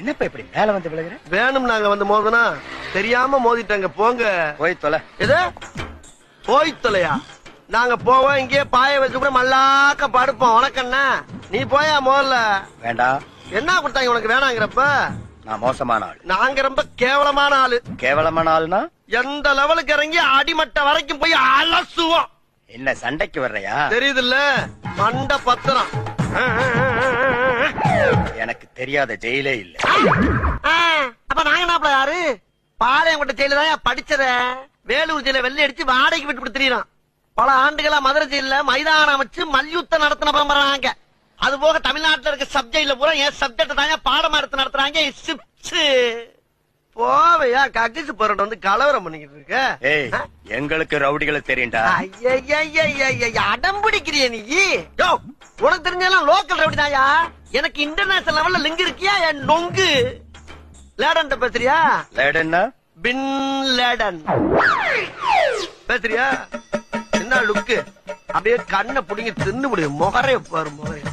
என்னப்பா இப்படி மேல வந்து விழுகிற? வேணும் நாங்க வந்து மோதனா தெரியாம மோதிட்டாங்க. போங்க போய் தொலை. எது போய் தொலையா? நாங்க போவோம், இங்கே பாய வச்சு கூட மல்லாக்க படுப்போம். உனக்கண்ணா நீ போயா முதல்ல. வேண்டாம். என்ன கொடுத்தாங்க உனக்கு வேணாங்கிறப்ப? நான் மோசமான ஆள். நாங்க ரொம்ப கேவலமான ஆளு. கேவலமான ஆளுனா எந்த லெவலுக்கு இறங்கி அடிமட்ட வரைக்கும் போய் அலசுவோம். என்ன சண்டைக்கு வர்றையா? தெரியுதுல்ல மண்ட பத்திரம். எனக்கு தெரியாத ஜெயிலே இல்ல. அப்ப நாங்க என்ன யாரு? பாளையங்கோட்டை ஜெயில தான் படிச்சத. வேலூர் ஜெயில வெள்ளை அடிச்சு வாடகைக்கு விட்டு திரியறான். பல ஆண்டுகளா மதுரை ஜெயில மைதானம் வச்சு மல்யுத்தம் நடத்தின பரம்பராங்க. அது போக தமிழ்நாட்டுல இருக்க சப்ஜெக்ட்ல பூரா என் சப்ஜெக்ட் தாங்க பாடமா எடுத்து நடத்துறாங்க. போவையா கக்கிசு போராட்டம் வந்து கலவரம் பண்ணிக்கிட்டு இருக்க. ஏய், எங்களுக்கு ரவுடிகளை தெரியும்டா. அடம் பிடிக்கிறிய நீ? யோ, உனக்கு தெரிஞ்செல்லாம் லோக்கல் ரவுடி தாயா. எனக்கு இன்டர்நேஷனல் லெவல்ல லிங்க் இருக்கியா? என் நொங்கு லேடன் பேசுறியா? லேடன்னா பின் லேடன் பேசுறியா? என்ன லுக்கு? அப்படியே கண்ணை புடிங்க தின்னு முடியும். முகரைய பாரு முகரைய.